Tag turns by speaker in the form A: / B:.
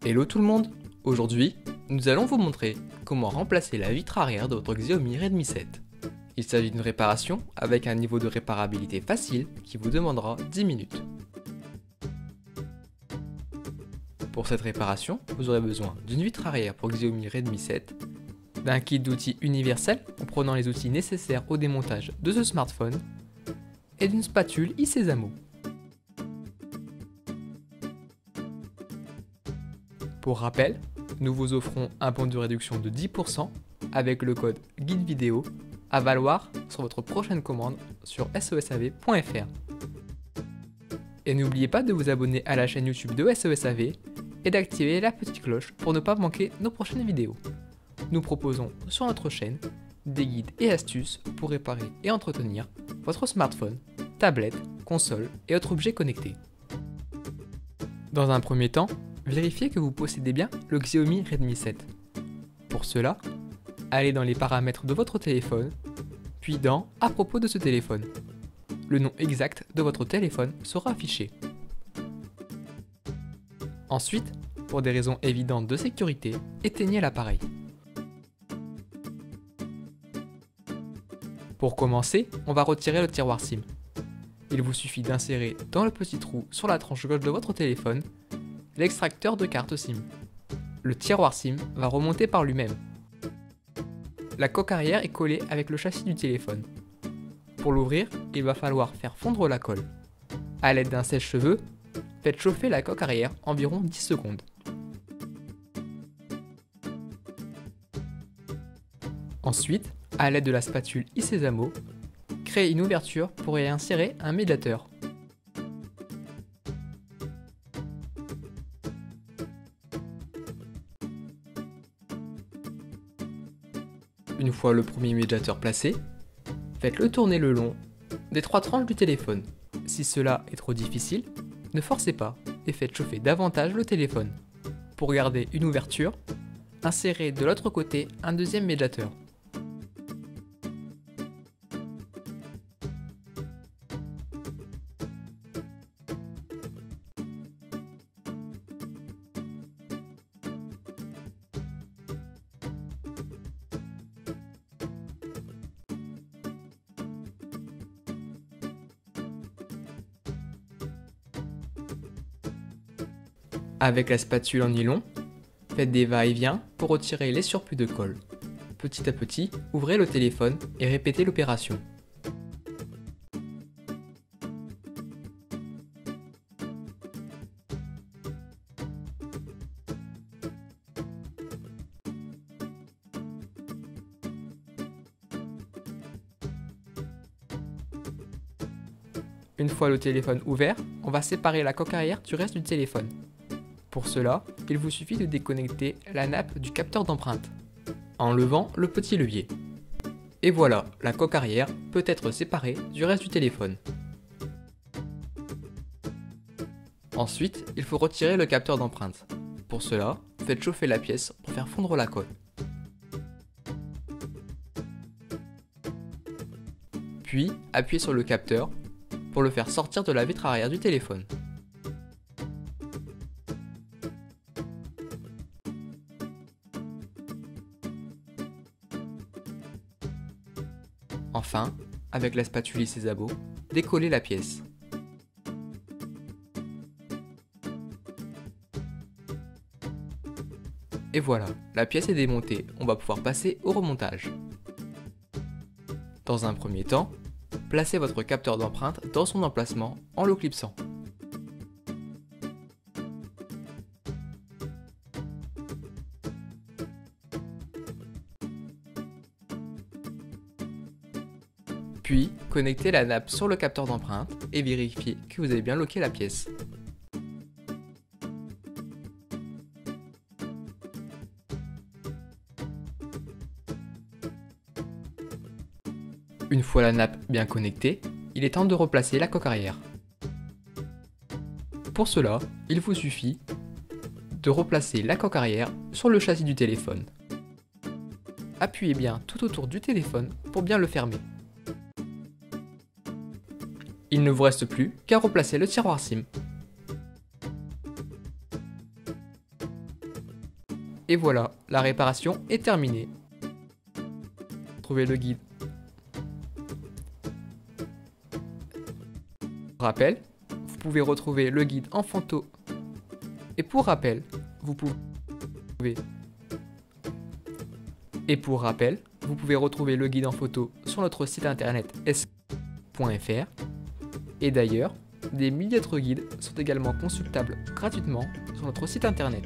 A: Hello tout le monde! Aujourd'hui, nous allons vous montrer comment remplacer la vitre arrière de votre Xiaomi Redmi 7. Il s'agit d'une réparation avec un niveau de réparabilité facile qui vous demandera 10 minutes. Pour cette réparation, vous aurez besoin d'une vitre arrière pour Xiaomi Redmi 7, d'un kit d'outils universel comprenant les outils nécessaires au démontage de ce smartphone et d'une spatule Isezamo. Pour rappel, nous vous offrons un bon de réduction de 10% avec le code GUIDEVIDEO à valoir sur votre prochaine commande sur SOSAV.fr. Et n'oubliez pas de vous abonner à la chaîne YouTube de SOSAV et d'activer la petite cloche pour ne pas manquer nos prochaines vidéos. Nous proposons sur notre chaîne des guides et astuces pour réparer et entretenir votre smartphone, tablette, console et autres objets connectés. Dans un premier temps, vérifiez que vous possédez bien le Xiaomi Redmi 7. Pour cela, allez dans les paramètres de votre téléphone, puis dans « À propos de ce téléphone ». Le nom exact de votre téléphone sera affiché. Ensuite, pour des raisons évidentes de sécurité, éteignez l'appareil. Pour commencer, on va retirer le tiroir SIM. Il vous suffit d'insérer dans le petit trou sur la tranche gauche de votre téléphone l'extracteur de carte SIM. Le tiroir SIM va remonter par lui-même. La coque arrière est collée avec le châssis du téléphone. Pour l'ouvrir, il va falloir faire fondre la colle. A l'aide d'un sèche-cheveux, faites chauffer la coque arrière environ 10 secondes. Ensuite, à l'aide de la spatule Isezamo, créez une ouverture pour y insérer un médiateur. Une fois le premier médiateur placé, faites-le tourner le long des 3 tranches du téléphone. Si cela est trop difficile, ne forcez pas et faites chauffer davantage le téléphone. Pour garder une ouverture, insérez de l'autre côté un deuxième médiateur. Avec la spatule en nylon, faites des va-et-vient pour retirer les surplus de colle. Petit à petit, ouvrez le téléphone et répétez l'opération. Une fois le téléphone ouvert, on va séparer la coque arrière du reste du téléphone. Pour cela, il vous suffit de déconnecter la nappe du capteur d'empreinte, en levant le petit levier. Et voilà, la coque arrière peut être séparée du reste du téléphone. Ensuite, il faut retirer le capteur d'empreinte. Pour cela, faites chauffer la pièce pour faire fondre la colle. Puis, appuyez sur le capteur pour le faire sortir de la vitre arrière du téléphone. Enfin, avec la spatule Isezamo, décollez la pièce. Et voilà, la pièce est démontée, on va pouvoir passer au remontage. Dans un premier temps, placez votre capteur d'empreinte dans son emplacement en le clipsant. Puis, connectez la nappe sur le capteur d'empreinte et vérifiez que vous avez bien loqué la pièce. Une fois la nappe bien connectée, il est temps de replacer la coque arrière. Pour cela, il vous suffit de replacer la coque arrière sur le châssis du téléphone. Appuyez bien tout autour du téléphone pour bien le fermer. Il ne vous reste plus qu'à replacer le tiroir SIM. Et voilà, la réparation est terminée. Trouvez le guide. Pour rappel, vous pouvez retrouver le guide en photo. Et pour rappel, vous pouvez retrouver le guide en photo sur notre site internet s.fr. Et d'ailleurs, des milliers d'autres guides sont également consultables gratuitement sur notre site internet.